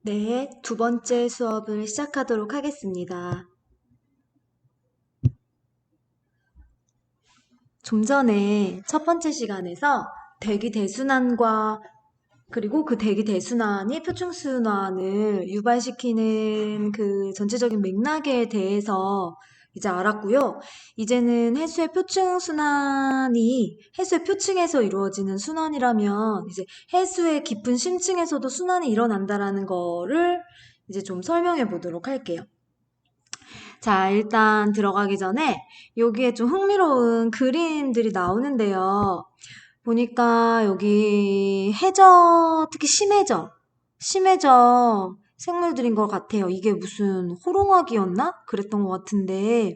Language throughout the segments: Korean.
네, 두 번째 수업을 시작하도록 하겠습니다. 좀 전에 첫 번째 시간에서 대기 대순환과 그리고 그 대기 대순환이 표충순환을 유발시키는 그 전체적인 맥락에 대해서 이제 알았고요. 이제는 해수의 표층순환이 해수의 표층에서 이루어지는 순환이라면 이제 해수의 깊은 심층에서도 순환이 일어난다라는 거를 이제 좀 설명해 보도록 할게요. 자, 일단 들어가기 전에 여기에 좀 흥미로운 그림들이 나오는데요. 보니까 여기 해저, 특히 심해저 생물들인 것 같아요. 이게 무슨 호롱어기였나? 그랬던 것 같은데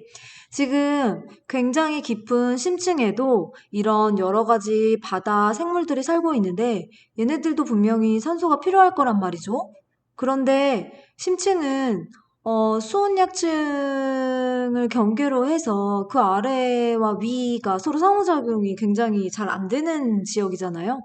지금 굉장히 깊은 심층에도 이런 여러 가지 바다 생물들이 살고 있는데 얘네들도 분명히 산소가 필요할 거란 말이죠. 그런데 심층은 수온약층을 경계로 해서 그 아래와 위가 서로 상호작용이 굉장히 잘 안 되는 지역이잖아요.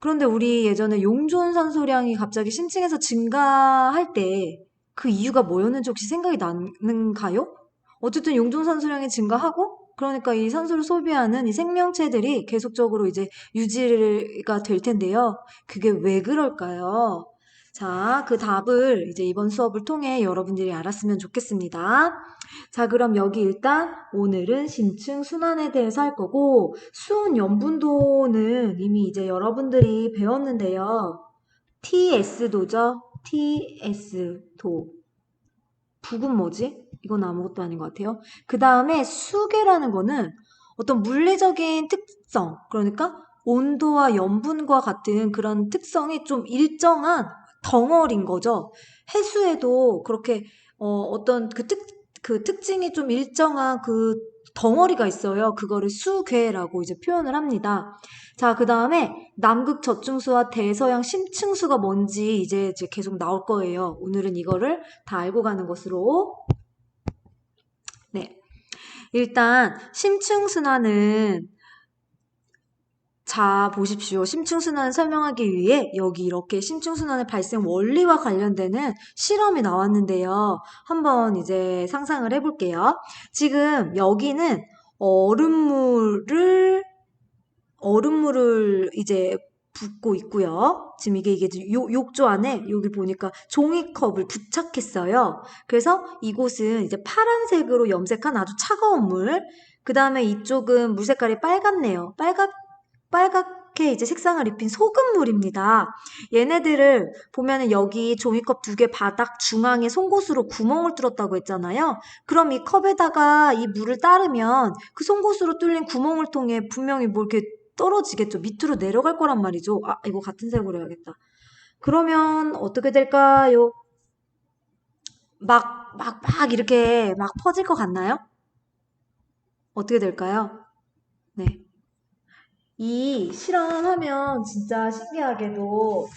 그런데 우리 예전에 용존 산소량이 갑자기 심층에서 증가할 때 그 이유가 뭐였는지 혹시 생각이 나는가요? 어쨌든 용존 산소량이 증가하고 그러니까 이 산소를 소비하는 이 생명체들이 계속적으로 이제 유지가 될 텐데요. 그게 왜 그럴까요? 자, 그 답을 이제 이번 수업을 통해 여러분들이 알았으면 좋겠습니다. 자, 그럼 여기 일단 오늘은 심층 순환에 대해서 할 거고, 수온 염분도는 이미 이제 여러분들이 배웠는데요. TS도죠? TS도. 북은 뭐지? 이건 아무것도 아닌 것 같아요. 그 다음에 수계라는 거는 어떤 물리적인 특성, 그러니까 온도와 염분과 같은 그런 특성이 좀 일정한 덩어리인 거죠. 해수에도 그렇게 어떤 그 특징이 좀 일정한 그 덩어리가 있어요. 그거를 수괴라고 이제 표현을 합니다. 자, 그 다음에 남극 저층수와 대서양 심층수가 뭔지 이제 계속 나올 거예요. 오늘은 이거를 다 알고 가는 것으로. 네. 일단 심층순환은 자, 보십시오. 심층순환을 설명하기 위해 여기 이렇게 심층순환의 발생 원리와 관련되는 실험이 나왔는데요. 한번 이제 상상을 해볼게요. 지금 여기는 얼음물을 이제 붓고 있고요. 지금 이게 욕조 안에 여기 보니까 종이컵을 부착했어요. 그래서 이곳은 이제 파란색으로 염색한 아주 차가운 물. 그 다음에 이쪽은 물 색깔이 빨갛네요. 빨갛게 이제 색상을 입힌 소금물입니다. 얘네들을 보면은 여기 종이컵 두 개 바닥 중앙에 송곳으로 구멍을 뚫었다고 했잖아요. 그럼 이 컵에다가 이 물을 따르면 그 송곳으로 뚫린 구멍을 통해 분명히 뭐 이렇게 떨어지겠죠. 밑으로 내려갈 거란 말이죠. 아, 이거 같은 색으로 해야겠다. 그러면 어떻게 될까요? 이렇게 막 퍼질 것 같나요? 어떻게 될까요? 네. 이 실험하면 진짜 신기하게도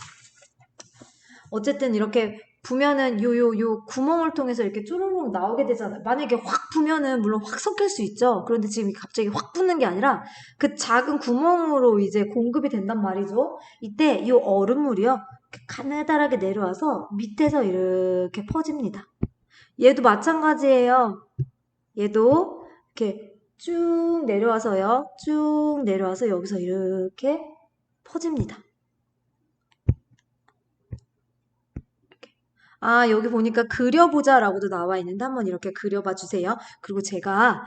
어쨌든 이렇게 부면은 요 구멍을 통해서 이렇게 쪼르륵 나오게 되잖아요. 만약에 확 부면은 물론 확 섞일 수 있죠. 그런데 지금 갑자기 확 붙는 게 아니라 그 작은 구멍으로 이제 공급이 된단 말이죠. 이때 이 얼음물이요. 이렇게 가느다랗게 내려와서 밑에서 이렇게 퍼집니다. 얘도 마찬가지예요. 얘도 이렇게 쭉 내려와서요. 쭉 내려와서 여기서 이렇게 퍼집니다. 아, 여기 보니까 그려보자라고도 나와 있는데 한번 이렇게 그려봐 주세요. 그리고 제가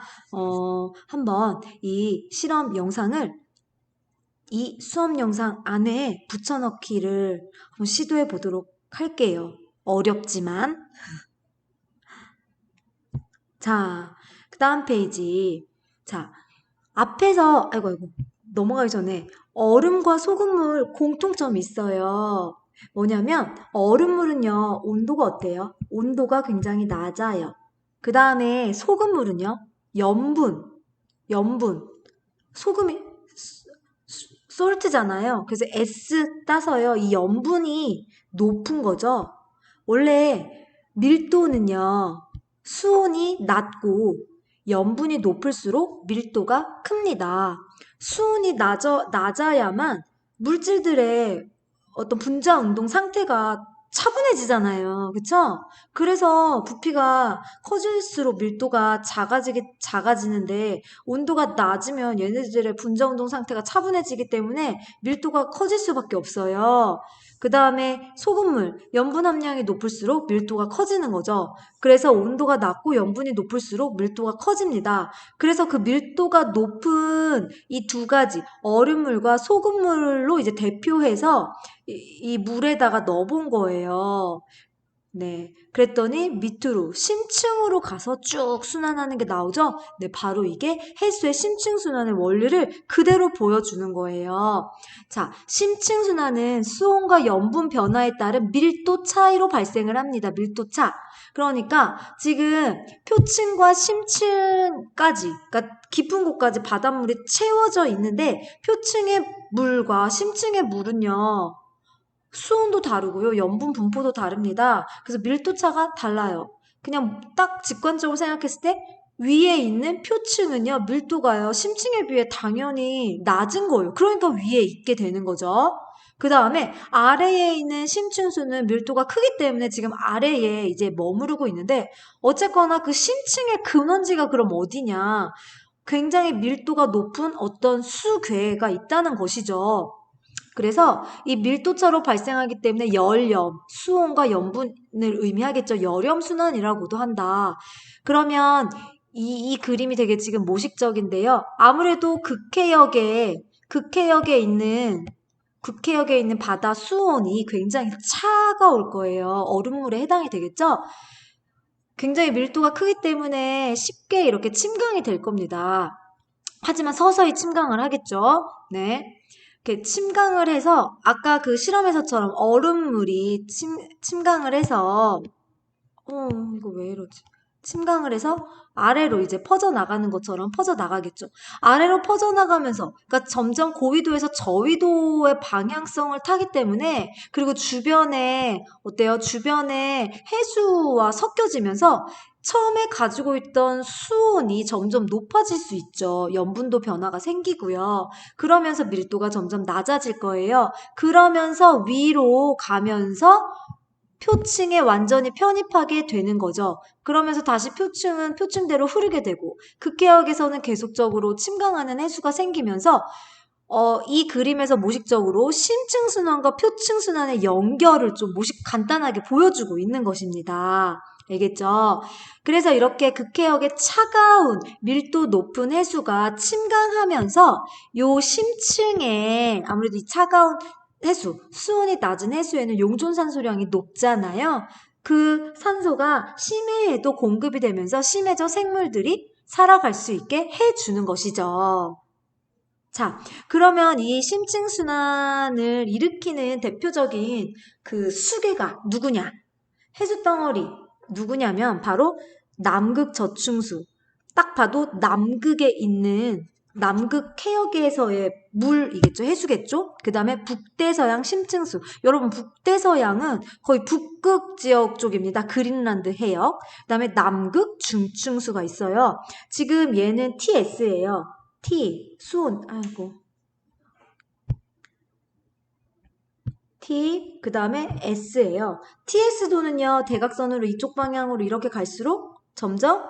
한번 이 실험 영상을 이 수업 영상 안에 붙여넣기를 한번 시도해 보도록 할게요. 어렵지만. 자, 그 다음 페이지. 자, 앞에서 아이고 넘어가기 전에 얼음과 소금물 공통점이 있어요. 뭐냐면 얼음물은요 온도가 어때요? 온도가 굉장히 낮아요. 그 다음에 소금물은요 염분 소금이 솔트잖아요. 그래서 S 따서요 이 염분이 높은 거죠. 원래 밀도는요 수온이 낮고 염분이 높을수록 밀도가 큽니다. 수온이 낮아야만 물질들의 어떤 분자 운동 상태가 차분해지잖아요. 그쵸? 그래서 부피가 커질수록 밀도가 작아지는데 온도가 낮으면 얘네들의 분자운동 상태가 차분해지기 때문에 밀도가 커질 수밖에 없어요. 그 다음에 소금물, 염분 함량이 높을수록 밀도가 커지는 거죠. 그래서 온도가 낮고 염분이 높을수록 밀도가 커집니다. 그래서 그 밀도가 높은 이 두 가지, 얼음물과 소금물로 이제 대표해서 이 물에다가 넣어본 거예요. 네. 그랬더니 밑으로 심층으로 가서 쭉 순환하는 게 나오죠? 네, 바로 이게 해수의 심층 순환의 원리를 그대로 보여주는 거예요. 자, 심층 순환은 수온과 염분 변화에 따른 밀도 차이로 발생을 합니다. 밀도 차. 그러니까 지금 표층과 심층까지, 그러니까 깊은 곳까지 바닷물이 채워져 있는데 표층의 물과 심층의 물은요. 수온도 다르고요. 염분 분포도 다릅니다. 그래서 밀도차가 달라요. 그냥 딱 직관적으로 생각했을 때 위에 있는 표층은요. 밀도가요. 심층에 비해 당연히 낮은 거예요. 그러니까 위에 있게 되는 거죠. 그 다음에 아래에 있는 심층수는 밀도가 크기 때문에 지금 아래에 이제 머무르고 있는데 어쨌거나 그 심층의 근원지가 그럼 어디냐? 굉장히 밀도가 높은 어떤 수괴가 있다는 것이죠. 그래서 이 밀도차로 발생하기 때문에 열염, 수온과 염분을 의미하겠죠. 열염순환이라고도 한다. 그러면 이 그림이 되게 지금 모식적인데요. 아무래도 극해역에 있는 바다 수온이 굉장히 차가울 거예요. 얼음물에 해당이 되겠죠? 굉장히 밀도가 크기 때문에 쉽게 이렇게 침강이 될 겁니다. 하지만 서서히 침강을 하겠죠. 네. 이렇게 침강을 해서 아까 그 실험에서처럼 얼음물이 침강을 해서 이거 왜 이러지? 침강을 해서 아래로 이제 퍼져나가는 것처럼 퍼져나가겠죠. 아래로 퍼져나가면서, 그러니까 점점 고위도에서 저위도의 방향성을 타기 때문에, 그리고 주변에, 어때요? 주변에 해수와 섞여지면서 처음에 가지고 있던 수온이 점점 높아질 수 있죠. 염분도 변화가 생기고요. 그러면서 밀도가 점점 낮아질 거예요. 그러면서 위로 가면서 표층에 완전히 편입하게 되는 거죠. 그러면서 다시 표층은 표층대로 흐르게 되고 극해역에서는 계속적으로 침강하는 해수가 생기면서 이 그림에서 모식적으로 심층 순환과 표층 순환의 연결을 좀 간단하게 보여주고 있는 것입니다. 알겠죠? 그래서 이렇게 극해역의 차가운 밀도 높은 해수가 침강하면서 요 심층에 아무래도 이 차가운 수온이 낮은 해수에는 용존산소량이 높잖아요. 그 산소가 심해에도 공급이 되면서 심해져 생물들이 살아갈 수 있게 해주는 것이죠. 자, 그러면 이 심층순환을 일으키는 대표적인 그 수계가 누구냐? 해수덩어리 누구냐면 바로 남극 저충수. 딱 봐도 남극에 있는 남극 해역에서의 물이겠죠. 해수겠죠. 그 다음에 북대서양 심층수. 여러분 북대서양은 거의 북극 지역 쪽입니다. 그린란드 해역. 그 다음에 남극 중층수가 있어요. 지금 얘는 TS예요. T, 수온, 아이고. T, 그 다음에 S예요. TS도는요, 대각선으로 이쪽 방향으로 이렇게 갈수록 점점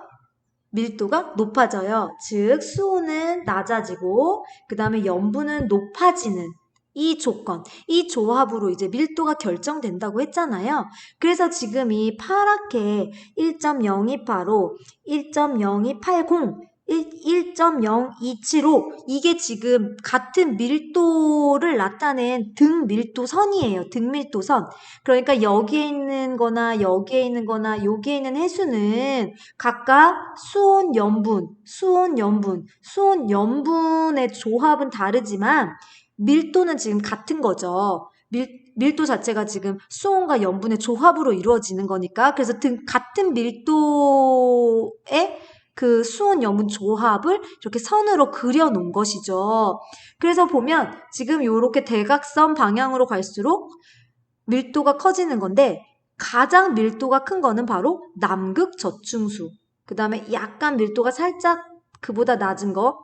밀도가 높아져요. 즉, 수온은 낮아지고, 그 다음에 염분은 높아지는 이 조건, 이 조합으로 이제 밀도가 결정된다고 했잖아요. 그래서 지금 이 파랗게 1.028로 1.0280, 1.027로 이게 지금 같은 밀도를 나타낸 등밀도선이에요. 등밀도선. 그러니까 여기에 있는 거나 여기에 있는 거나 여기에 있는 해수는 각각 수온, 염분의 조합은 다르지만 밀도는 지금 같은 거죠. 밀도 자체가 지금 수온과 염분의 조합으로 이루어지는 거니까 그래서 같은 밀도의 그 수온 염분 조합을 이렇게 선으로 그려 놓은 것이죠. 그래서 보면 지금 이렇게 대각선 방향으로 갈수록 밀도가 커지는 건데 가장 밀도가 큰 거는 바로 남극 저충수. 그 다음에 약간 밀도가 살짝 그보다 낮은 거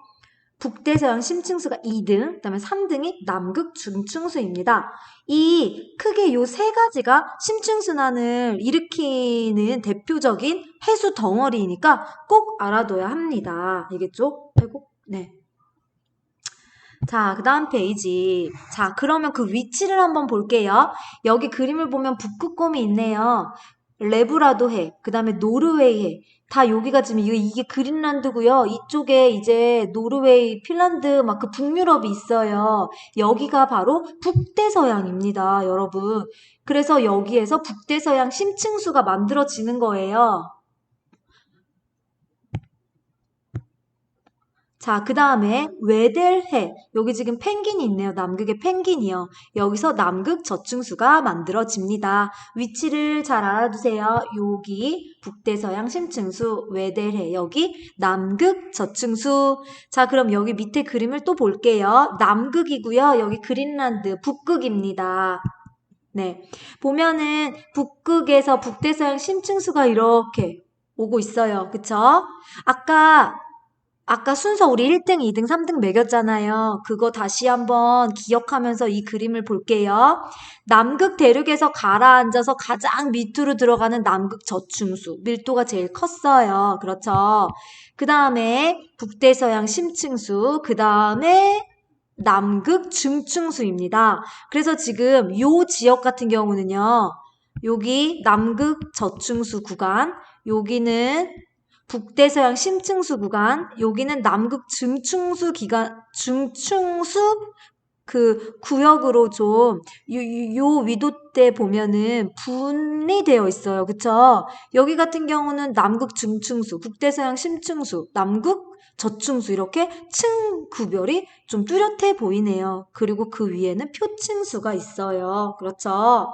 북대서양 심층수가 2등, 그다음에 3등이 남극 중층수입니다. 이 크게 요 세 가지가 심층순환을 일으키는 대표적인 해수 덩어리이니까 꼭 알아둬야 합니다. 알겠죠? 아이고, 네. 자, 그 다음 페이지. 자, 그러면 그 위치를 한번 볼게요. 여기 그림을 보면 북극곰이 있네요. 레브라도 해, 그 다음에 노르웨이 해. 다 여기가 지금 이게 그린란드고요. 이쪽에 이제 노르웨이, 핀란드 막 그 북유럽이 있어요. 여기가 바로 북대서양입니다, 여러분. 그래서 여기에서 북대서양 심층수가 만들어지는 거예요. 자, 그 다음에 웨델해. 여기 지금 펭귄이 있네요. 남극의 펭귄이요. 여기서 남극 저층수가 만들어집니다. 위치를 잘 알아두세요. 여기 북대서양 심층수 웨델해. 여기 남극 저층수. 자, 그럼 여기 밑에 그림을 또 볼게요. 남극이고요. 여기 그린란드 북극입니다. 네. 보면은 북극에서 북대서양 심층수가 이렇게 오고 있어요. 그쵸? 아까 순서 우리 1등, 2등, 3등 매겼잖아요. 그거 다시 한번 기억하면서 이 그림을 볼게요. 남극 대륙에서 가라앉아서 가장 밑으로 들어가는 남극 저층수. 밀도가 제일 컸어요. 그렇죠. 그 다음에 북대서양 심층수. 그 다음에 남극 중층수입니다. 그래서 지금 요 지역 같은 경우는요. 여기 남극 저층수 구간, 여기는 북대서양 심층수 구간, 여기는 남극 중층수 그 구역으로 좀, 요 위도대 보면은 분리되어 있어요. 그쵸? 여기 같은 경우는 남극 중층수, 북대서양 심층수, 남극 저층수 이렇게 층 구별이 좀 뚜렷해 보이네요. 그리고 그 위에는 표층수가 있어요. 그렇죠?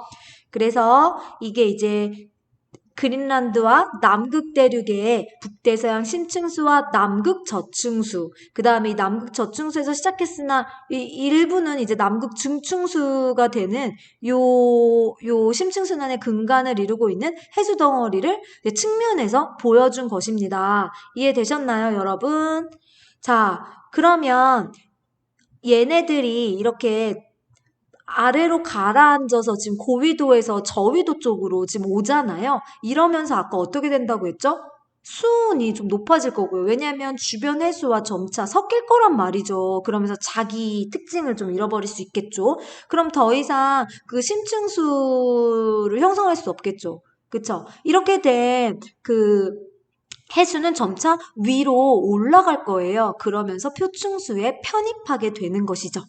그래서 이게 이제 그린란드와 남극 대륙의 북대서양 심층수와 남극 저층수, 그 다음에 이 남극 저층수에서 시작했으나 이 일부는 이제 남극 중층수가 되는 요 심층순환의 근간을 이루고 있는 해수 덩어리를 측면에서 보여준 것입니다. 이해되셨나요, 여러분? 자, 그러면 얘네들이 이렇게 아래로 가라앉아서 지금 고위도에서 저위도 쪽으로 지금 오잖아요. 이러면서 아까 어떻게 된다고 했죠? 수온이 좀 높아질 거고요. 왜냐하면 주변 해수와 점차 섞일 거란 말이죠. 그러면서 자기 특징을 좀 잃어버릴 수 있겠죠. 그럼 더 이상 그 심층수를 형성할 수 없겠죠. 그쵸? 이렇게 된 그 해수는 점차 위로 올라갈 거예요. 그러면서 표층수에 편입하게 되는 것이죠.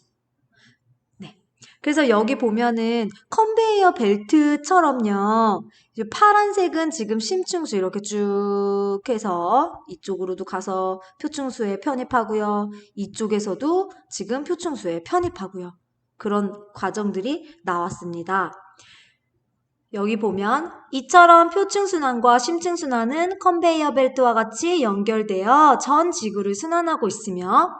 네. 그래서 여기 보면은 컨베이어 벨트처럼요. 이제 파란색은 지금 심층수 이렇게 쭉 해서 이쪽으로도 가서 표층수에 편입하고요. 이쪽에서도 지금 표층수에 편입하고요. 그런 과정들이 나왔습니다. 여기 보면 이처럼 표층순환과 심층순환은 컨베이어 벨트와 같이 연결되어 전 지구를 순환하고 있으며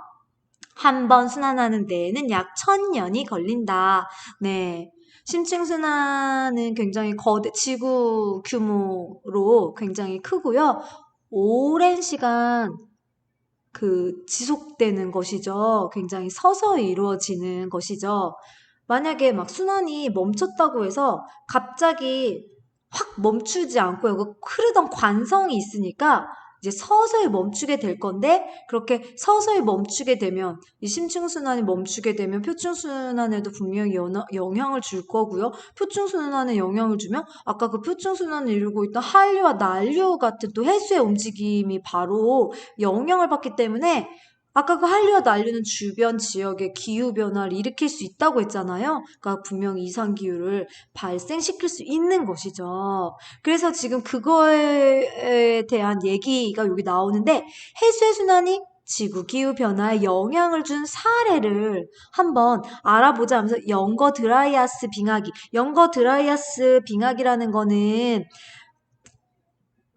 한 번 순환하는 데에는 약 1000년이 걸린다. 네. 심층순환은 굉장히 지구 규모로 굉장히 크고요. 오랜 시간 지속되는 것이죠. 굉장히 서서히 이루어지는 것이죠. 만약에 막 순환이 멈췄다고 해서 갑자기 확 멈추지 않고요. 그 흐르던 관성이 있으니까 이제 서서히 멈추게 될 건데 그렇게 서서히 멈추게 되면 이 심층순환이 멈추게 되면 표층순환에도 분명히 영향을 줄 거고요. 표층순환에 영향을 주면 아까 그 표층순환을 이루고 있던 한류와 난류 같은 또 해수의 움직임이 바로 영향을 받기 때문에 아까 그 한류와 난류는 주변 지역의 기후변화를 일으킬 수 있다고 했잖아요. 그러니까 분명히 이상기후를 발생시킬 수 있는 것이죠. 그래서 지금 그거에 대한 얘기가 여기 나오는데 해수의 순환이 지구 기후 변화에 영향을 준 사례를 한번 알아보자 하면서 영거 드라이아스 빙하기. 영거 드라이아스 빙하기라는 거는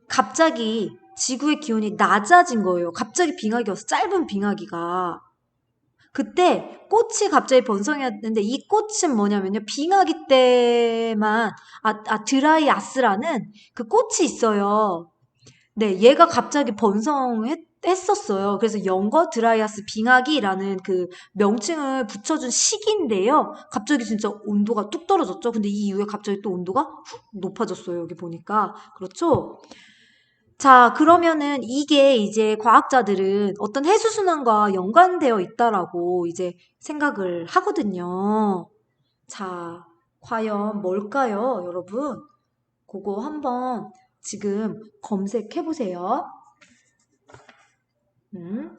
갑자기 지구의 기온이 낮아진 거예요. 갑자기 빙하기 왔어. 짧은 빙하기가. 그때 꽃이 갑자기 번성했는데 이 꽃은 뭐냐면요. 빙하기 때만 드라이아스라는 그 꽃이 있어요. 네, 얘가 갑자기 번성했 했었어요. 그래서 영거 드라이아스 빙하기라는 그 명칭을 붙여준 시기인데요. 갑자기 진짜 온도가 뚝 떨어졌죠. 근데 이 이후에 갑자기 또 온도가 훅 높아졌어요. 여기 보니까. 그렇죠? 자, 그러면은 이게 이제 과학자들은 어떤 해수순환과 연관되어 있다라고 이제 생각을 하거든요. 자, 과연 뭘까요, 여러분? 그거 한번 지금 검색해 보세요. 음,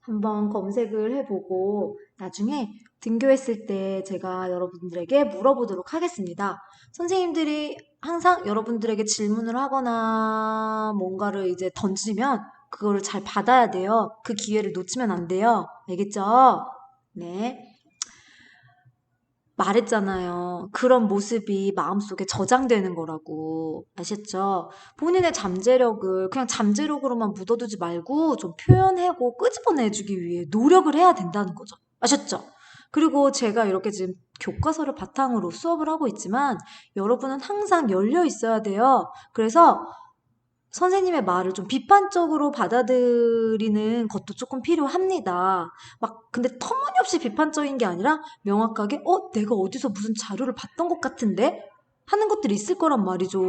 한번 검색을 해보고 나중에 등교했을 때 제가 여러분들에게 물어보도록 하겠습니다. 선생님들이 항상 여러분들에게 질문을 하거나 뭔가를 이제 던지면 그거를 잘 받아야 돼요. 그 기회를 놓치면 안 돼요. 알겠죠? 네. 말했잖아요. 그런 모습이 마음속에 저장되는 거라고. 아셨죠? 본인의 잠재력을 그냥 잠재력으로만 묻어두지 말고 좀 표현하고 끄집어내주기 위해 노력을 해야 된다는 거죠. 아셨죠? 그리고 제가 이렇게 지금 교과서를 바탕으로 수업을 하고 있지만 여러분은 항상 열려 있어야 돼요. 그래서 선생님의 말을 좀 비판적으로 받아들이는 것도 조금 필요합니다. 막, 근데 터무니없이 비판적인 게 아니라 명확하게, 내가 어디서 무슨 자료를 봤던 것 같은데? 하는 것들이 있을 거란 말이죠.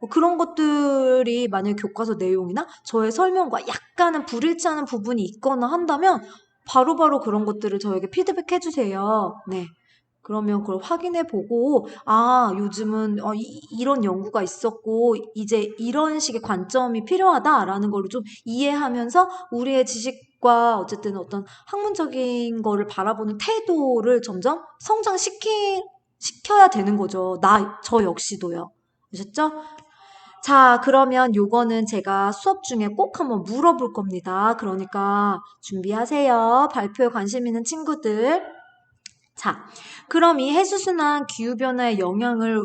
그런 것들이 만약 교과서 내용이나 저의 설명과 약간은 불일치하는 부분이 있거나 한다면 바로바로 그런 것들을 저에게 피드백 해주세요. 네. 그러면 그걸 확인해 보고, 요즘은 이런 연구가 있었고, 이제 이런 식의 관점이 필요하다라는 걸 좀 이해하면서 우리의 지식과 어쨌든 어떤 학문적인 거를 바라보는 태도를 점점 시켜야 되는 거죠. 저 역시도요. 아셨죠? 자, 그러면 요거는 제가 수업 중에 꼭 한번 물어볼 겁니다. 그러니까 준비하세요. 발표에 관심 있는 친구들. 자, 그럼 이 해수순환 기후변화에 영향을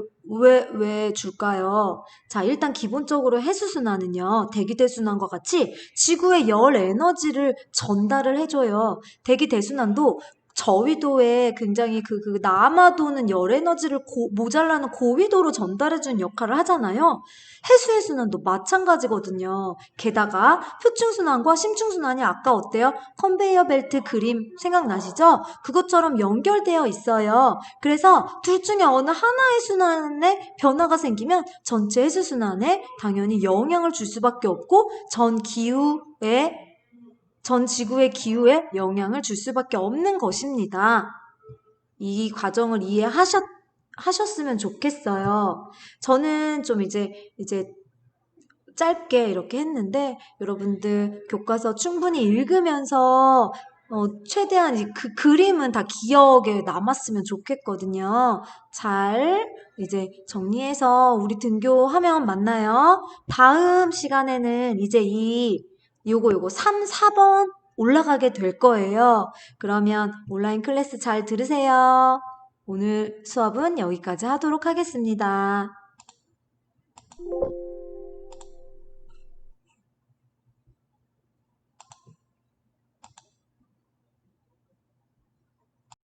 왜 줄까요? 자, 일단 기본적으로 해수순환은요, 대기대순환과 같이 지구의 열 에너지를 전달을 해줘요. 대기대순환도 저위도에 굉장히 그 남아도는 열 에너지를 모자라는 고위도로 전달해주는 역할을 하잖아요. 해수순환도 마찬가지거든요. 게다가 표층순환과 심층순환이 아까 어때요? 컨베이어 벨트 그림 생각나시죠? 그것처럼 연결되어 있어요. 그래서 둘 중에 어느 하나의 순환에 변화가 생기면 전체 해수순환에 당연히 영향을 줄 수밖에 없고 전 지구의 기후에 영향을 줄 수밖에 없는 것입니다. 이 과정을 하셨으면 좋겠어요. 저는 좀 이제 짧게 이렇게 했는데 여러분들 교과서 충분히 읽으면서 최대한 그 그림은 다 기억에 남았으면 좋겠거든요. 잘 이제 정리해서 우리 등교하면 만나요. 다음 시간에는 이제 요거 3, 4번 올라가게 될 거예요. 그러면 온라인 클래스 잘 들으세요. 오늘 수업은 여기까지 하도록 하겠습니다.